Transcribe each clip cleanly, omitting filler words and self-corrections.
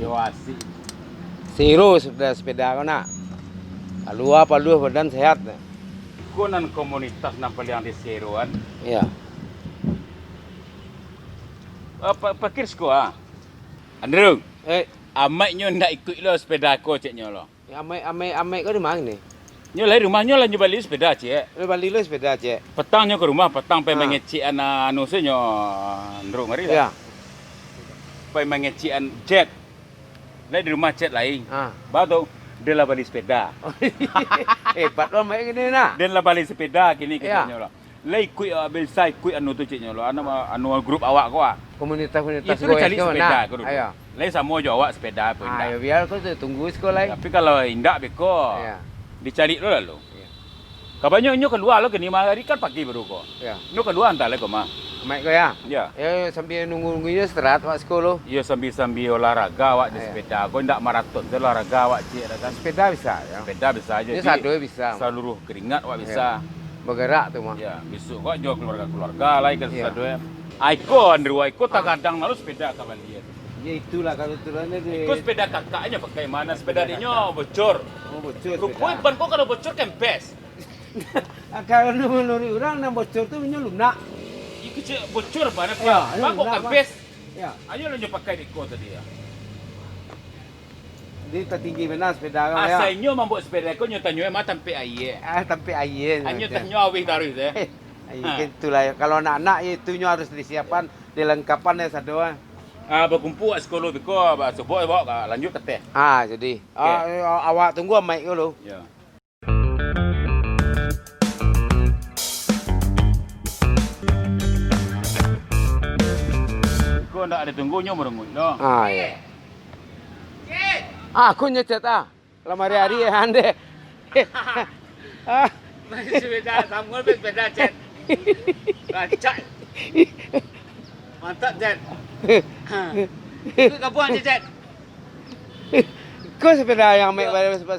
Yo asik. Zero sepeda kau nak. Palu badan sehat. Kau nan komunitas nan paling di seruan. Ya. Pakir sekolah. Andrew, Eh, amaknya ndak ikut lo sepeda aku ceknya lo. amai kau di mana ni? Nyo lah rumahnya lah nyo balik sepeda cek. Lu balik lu sepeda cek. Petangnya ke rumah, petang pe Ah. mengeci anu senyo Andrew ngari Ya. lah. Pe mengeci jet. Lah di rumah jet lain. Ah. Baru dia lah balik sepeda. Hebat lo amai gini nak. Dia lah balik sepeda kini Ya. ceknya lo. Lah ikut bisa ikut anu tu ceknya lo. Anu grup awak kau ah. Komunitas Itu dia cari kau sepeda nak. kau dulu. Ayo. Lah sama je awak sepeda pun Ayo indak. biar kau tu tunggu sekolah. Tapi kalau indak beko. Ya. Dicari lo lalu. Ya. Kabarnya nyo keluar lo kini hari kan pagi baru kok. Ya. Nyo keluar entar lah kau mah. Amai kau ya. Ya. Ya sambil nunggunya istirahat wak sekolah. Iya sambil olahraga awak di Iya. sepeda. Kau ndak maraton tu olahraga awak cik kan. Sepeda bisa ya. Sepeda bisa aja. Ini Jadi, satu bisa. seluruh keringat awak bisa. Bergerak tu mah. Ya, besok kau jual keluarga lain kan Iya. satu ya. Aiko Andrew, Aiko tak kadang lalu sepeda kawan dia. Ya itulah kalau turunnya di. Ikut sepeda kakaknya pakai mana sepeda dia bocor. Oh bocor. Rupanya ban kau kalau bocor kan best. Kalau menurut orang yang bocor tu punya lunak. Iku cek bocor banget Ya, ya. Ban kau kan lunak, best. Ya. Ayo lo pakai di kau tadi ya. Jadi tertinggi benar sepeda kau ya. Asalnya membuat sepeda kau nyotanyo mah tampe aye. Tapi air. Anyo tanyo awih taruh deh. Itulah kalau anak-anak itunya harus disiapkan dilengkapan ya satu. Berkumpul kat sekolah beko subuh bawa lanjut ke teh. Jadi awak tunggu mic dulu. Ya. Kau ndak ada tunggunya merengut dah. Ya. Aku nyecat Lamari hari ya ande. Sepeda sambil sepeda jet. Rancak. Mantap jet. Itu kapuan jet. Kau sepeda yang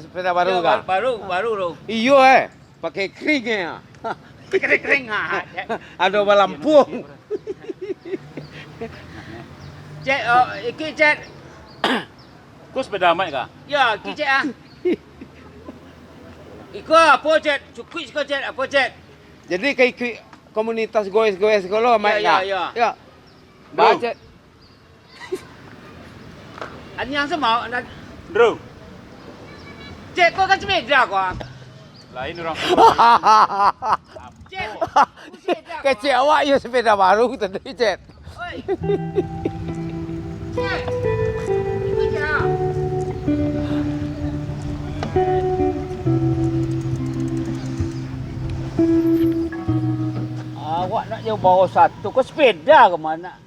sepeda baru kan? Baru lo. Iyo pakai kering ya. Kering Ada balampung. Jet, iki jet. Kau sepeda amat kah? Ya, iki jet ah. Iko apa jet? Cukup iko jet apa jet? Jadi kayak komunitas goes kalau mic Ya. Ya. Baca. Yang sama Bro. Jet kau kan sepeda kau. Lain orang. Jet. Kecil awak ya sepeda baru tadi Jet. Oi. Jet. Itu je. Awak nak jauh bawa satu, kau sepeda ke mana?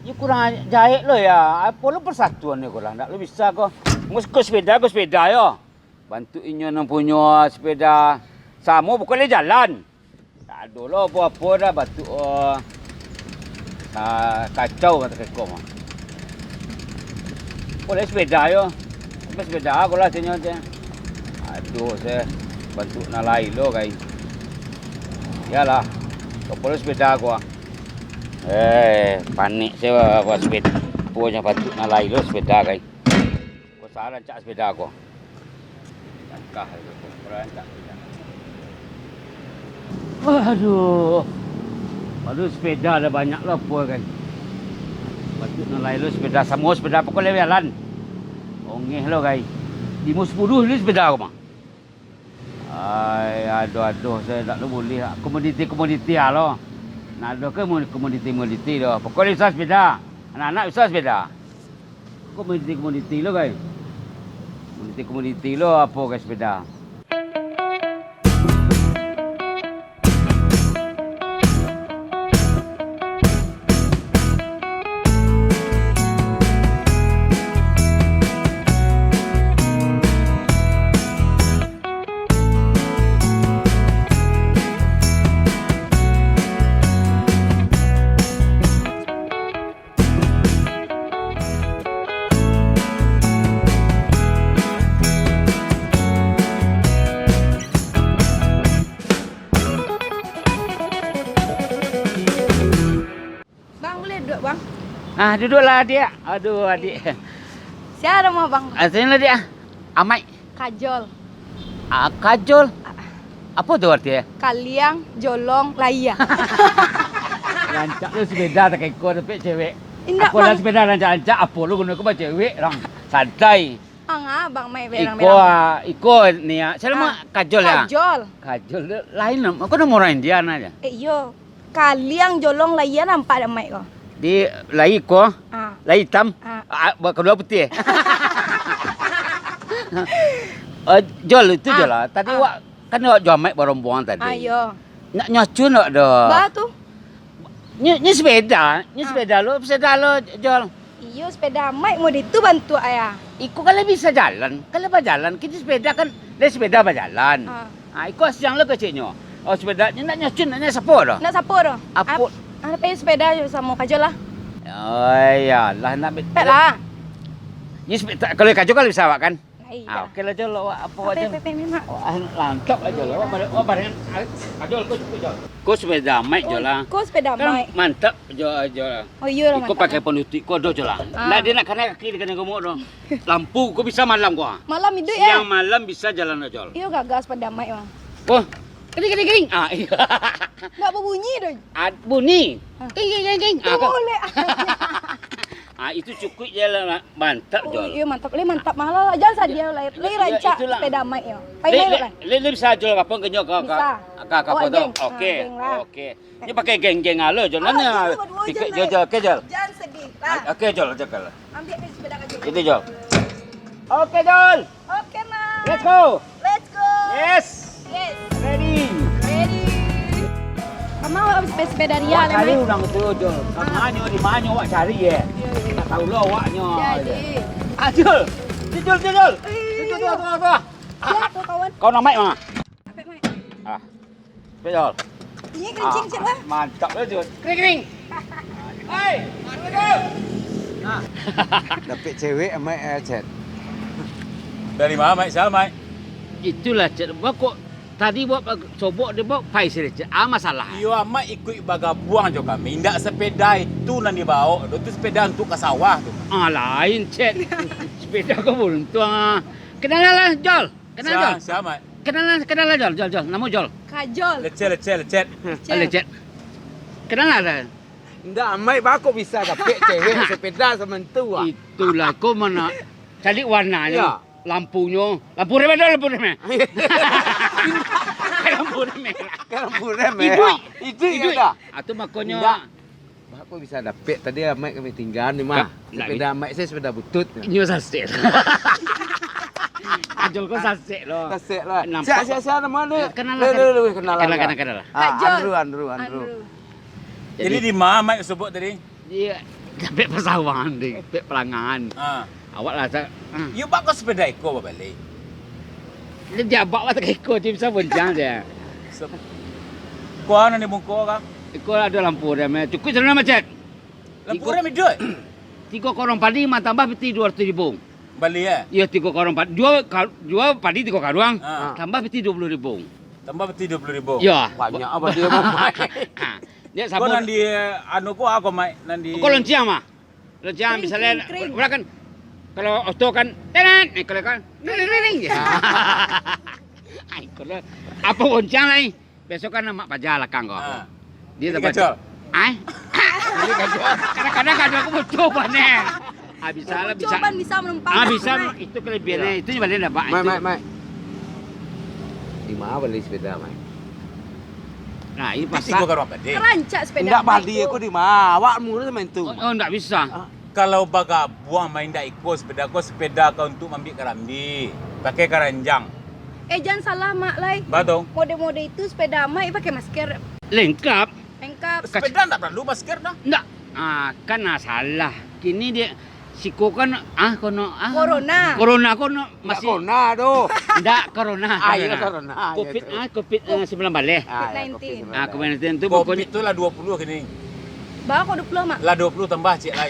Ya kurang jahit lo ya. Apa lo persatuan ni kurang? Tak lo bisa kau. Kau sepeda ya. Bantu inyo nang punya sepeda. Sama bukan le jalan. Tak ada lo apa-apa dah batu. Kacau kata kau mah. Boleh sepeda yo. Sepeda aku lah senyo je. Aduh saya bantu nalai lo kai. Yalah. Kau boleh sepeda aku. Panik saya buat sepeda. Punya bantu nalai lo sepeda kai. Kau salah cak sepeda aku. Langkah itu. Berancak. Aduh sepeda ada banyak lah apa kan. Patut nak lain lo sepeda sama sepeda apa kau lewalan. Ongeh lo kai. 510 ni sepeda aku mah. Aduh saya tak boleh komoditi lo. Nak ada ke komoditi lo. Pokoknya bisa sepeda. Anak-anak bisa sepeda. Komoditi lo kai. Komoditi lo apa kai sepeda. Bang boleh duduk bang? Duduklah adik. Aduh adik. Siapa nama bang? Artinya dia Amai. Kajol. Kajol. Apa tu artinya? Kaliang, jolong, laya. Rancak lu sepeda tak ikut tapi cewek. Indak Aku dah bang. sepeda rancak-rancak apa lu guna aku cewek orang santai. Bang main Iko berang-berang. iko ni ya. Saya mah kajol ya. Kajol. Kajol dia lain lah. Aku nama orang Indian aja. Iyo. Kaliang, jolong, laya nampak dah main kau. Di lai iko, Ah. lai hitam. Kedua putih. Jol itu je lah. Tadi wak kan awak jual mic barang-barang tadi. Ayo. Nak nyacu nak dah. Ba tu. Ni sepeda. Ni sepeda lu jol. Iyo sepeda main mau itu bantu ayah. Iko kalau bisa jalan, kalau berjalan, kita sepeda kan, dia sepeda berjalan. Iko siang lu kecilnya. Oh sepeda ni nak nyacu nak siapa dah? Nak siapa dah? Apa? Ada pengen sepeda je sama kajol lah. Oh ya lah nak. Pek lah. Ni sepeda kalau kacau kalau bisa awak kan? Iya. Okey lah jol awak apa awak jol. Pek memang. Lantap aja lah. Awak barengan kajol kau jol. Kau sepeda mic jol lah. Kau sepeda Kan main. mantap jol. Oh iya lah Kau pakai penutup kau do lah. Nah dia nak kena kaki kena gemuk do. Lampu kau bisa malam kau. Malam hidup ya. Siang malam bisa jalan jol. Iyo gagal sepeda main bang. Oh, kering. Iya. Nggak berbunyi dah. Bunyi. Kering. Boleh. Itu cukup je lah mantap Oh, jol. iya mantap. Mantap malah lah. Jangan sadia lah. Lagi rancak itulah. sepeda main ya. Pakai kan? Le bisa jol apa kenyok kau Bisa. kau Awak tu. geng. Okey. Geng lah. Okey. Ni pakai geng-geng ala jol. Nanya. berdua je, Jol okey jol. Jangan sedih lah. Okey jol cakap. Ambil sepeda kajol. Itu jol. Okey jol. Oke mas. Let's go. Let's go. Yes. Yes. Ready. Ready. Kamu habis sepeda dia Awak lah cari mas. udang tu jol. Di mana awak cari ya? Tak tahu lah awaknya. Jadi. Jol. Jol. Jol. Siap tuh kawan. Kau nak mic mana? Apa main? Betul. Ini kencing siap lah. Mantap lah Jun. Kering. Hai, betul. Dapat cewek amai chat. Dari mana, Mak? Siapa, Mak? Itulah cik. Kok tadi buat sobok dia buat pai sini cik. Masalah. Iyo amat ikut baga buang jo kami. Indak sepeda itu nan dibawa. Itu sepeda untuk ke sawah tu. Lain cik. Sepeda kau beruntung. Kenalan lah Jol. Kenal Jol. Siapa, Mak? Kenalan Jol. Nama Jol. Kajol. Lecet. Boleh cik. Kenalan lah. Ndak amai bako bisa dapat cewek sepeda sementu ah. Itulah kau mana cari warnanya. Ya. Lampunya. Lampu rem ada lampu rem. Lampu rem. Lampu rem. Itu dah. Atau makanya. Ndak. Bako bisa dapat tadi amai kami tinggal ni mah. Ndak. Sepeda amai saya sepeda butut. Nyo sasek. Ajol kau sasek loh. Kasih lah. Nampak. Siapa nama dia? Kenalan. Kenalan. Kenal. Andrew. Jadi di mana, Mak, sebut tadi? Dia dapat pasawan di dapat pelangan. Awak lah tak. You bak kau sepeda ikut apa balik? Dia bawa tak ikut dia bisa boncang dia. Kau ana ni bungko ka? Ikut ada lampu rem. Cukup sana macet. Lampu rem hidup. 3 korong padi mah tambah peti 200,000. Balik ya? Ya 3 korong padi. Jual padi 3 karuang. Ah. Tambah peti 20,000. Tambah peti 20,000. Ya. Banyak apa dia mau. Dia Kau sabun. nan di anu kau aku, Mak, nan di. Kau lonciang mah. Lonciang Kering, misalnya kering. orang kan kalau auto kan tenan, kalau kan ring. Ai kalau apa lonciang lai? Besok kan mak pajak lakang kau. Ah. Dia Ini dapat. kacau. Ai. Ini kacau. Kadang-kadang kadang aku mau coba nih. Bisa lah bisa. Coba bisa menumpang. Bisa itu kelebihannya. Itu juga dia dapat. Mai. Di mana beli sepeda mai? Nah, ini Pasti kau pasal. karo apa deh? Rancak sepeda. Ndak main bali tu. aku di mana? Awakmu tu main tu. Oh, enggak bisa. Kalau baga buang main dak ikut sepeda kau untuk ambil kerambi. Pakai keranjang. Jangan salah mak lai. Batong. Mode-mode itu sepeda main pakai masker Lengkap. lengkap. Sepeda tak perlu masker dah. Enggak. Kan salah. Kini dia siko kan Corona. Corona Masih masih kona tu. enggak corona. Iya corona. Covid 19 balik. COVID-19. Covid-19 itu Covid pokoknya tu lah 20 kini. Bawa kau 20 mak. Lah 20 tambah cik lain.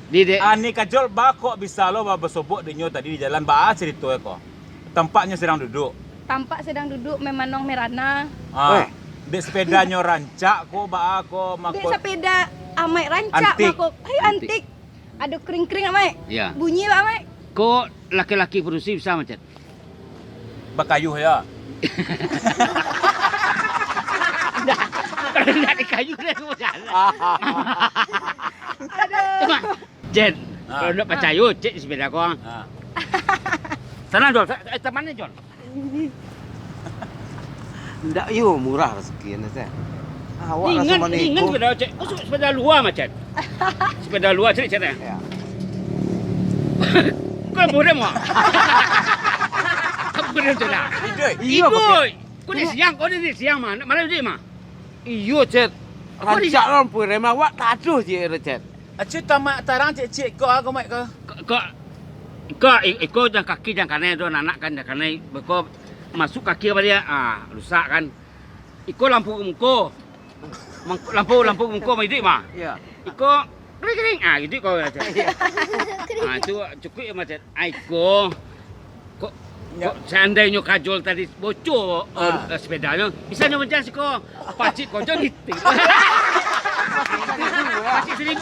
di de Ani kajol bako bisa lo bersobok dinyo tadi di jalan ba cerita ko. Tempatnya sedang duduk. Tampak sedang duduk memanong merana. Dek sepedanya rancak ko ba ko Dek mako. sepeda amai rancak Antik. mak. Ayo antik. Ada kering-kering Mak. Ya. Bunyi Pak Mak. Kau laki-laki produksi bisa macam. Berkayuh ya. Kalau nak di kayu dia semua jalan. Jen, kalau nak percaya, cek di sepeda kau. Ha. Sana Jol, temannya Jol. Ndak yo murah rezeki ni saya. Awak rasa Ingat, mana ingat ikut? sepeda cek. Kau sepeda luar macam. Sepeda luar cek cek. Ya. Kau boleh mau? Kau boleh tu lah. Idoi. Iya, Ikut. Kau ni siang, kau ni siang mana? Mana dia mah? Iyo cet. Rancak orang pun remah awak tak ada je recet. Acu tamak tarang cik-cik kau aku mai kau. Kau ikut jangan kaki jangan kanan tu anak kan jangan kanan. Kau masuk kaki apa dia? Rusak kan. Ikut lampu muka. Lampu muka mai dik mah. Ya. Ikut kering. Gitu kau macam. Itu cukup ya macam. Ikut. Kok seandainya kajol tadi bocor sepedanya, bisa macam si kau pacik kau jadi. Pacik 1,000. Pacik si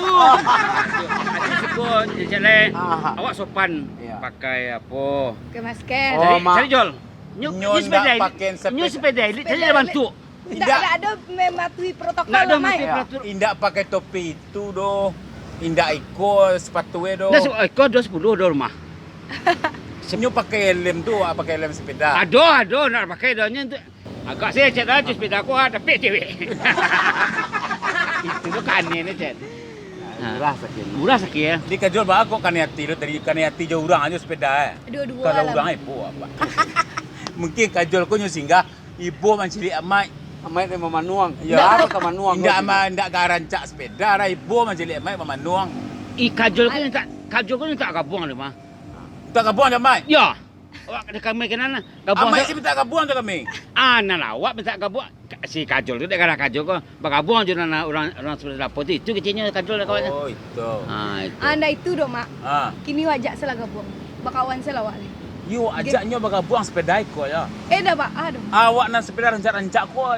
kau jalan. Awak sopan pakai apa? Ke masker. Oh, Cari Jol. Nyu Nyon sepeda. nak pakai sepeda. Nyu sepeda. Cari dia bantu. Tidak ada mematuhi protokol Tak ada Mak. mati peratur. Indak pakai topi itu doh. Indak ikut sepatu doh. Dah kau 210 dah rumah. Senyu pakai helm tu, pakai helm sepeda. Ada nak pakai dah nya. Agak saya cek aja sepeda aku tapi cewek. Itu tu kan ni cek. Murah sakit. Murah sakit ya. Di kajol ba aku kan hati tu dari kan hati jauh orang aja sepeda Dua-dua Kalau lah. orang ibu apa. Mungkin kajol ko nyu singgah ibu man cilik amai. Amai ni memanuang. Ya. Apa ke manuang? Indak ama indak garancak sepeda ra ibu man cilik amai mamanuang. Kajol kau tak gabung ada mah. Tak kabuang dah mai. Ya. Awak ada kami kenana. Gabung. Amai si minta kabuang dah kami. Nah awak minta gabung. Si kajol tu dekat kajol kau bergabung je nana orang seperti dapur tu. Itu kecilnya kajol kawan. Oh itu. Itu. Anda itu dong Mak. Ha. Kini wajak salah gabung. Bakawan saya lawak ni. You ajaknya bagabuang sepeda ko ya. Dah Pak. Aduh. Awak nak sepeda rancak-rancak ko.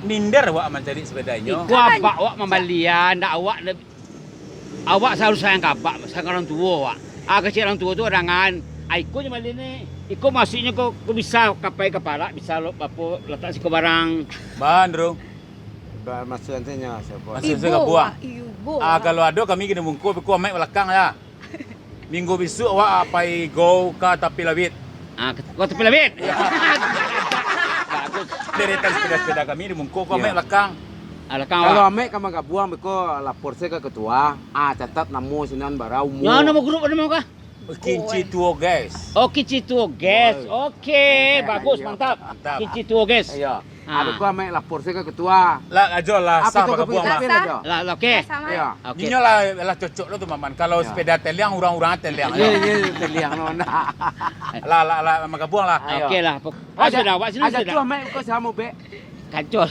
Minder awak mencari sepedanya. Iku abak awak membalian, ndak awak seharusnya sayang kabak, sayang orang tua awak. Kecil orang tua tu orangan. Iku je balik ni. Iku maksudnya kau bisa kapai kepala, bisa apa letak si barang. Bandro. Masukan saya siapa? Masih saya buang. Ibu. Kalau ada kami kena mungkul aku amai belakang ya. Minggu besok awak apai go ke tapi lawit. Kau tepi lebih. Bagus. Deretan sepeda-sepeda kami di mungkul aku amai belakang. Alakang Kalau awak. amai kamu gak buang, beko lapor saya ke ketua. Catat nama sinan barau. Ya nama grup ada mau kah? Kinci tuo guys. Oh Kici Tuo guys. Okey, bagus Iya. mantap. Mantap. Kici Tuo guys. Iya. Ada ko amai lapor saya ke ketua. Lah ajol lah sah Apa baka kau buang lah. pilih aja? Lah okey. Sama. Iya. Okey. Ninyo lah cocok lo tu maman. Kalau Ya. sepeda teliang orang-orang teliang. Iya, iya, terliang nona. Lah maka buang lah. Ayo. Okey lah. Sudah awak sini Ada tu sudah. amai ko sama be. Kacau.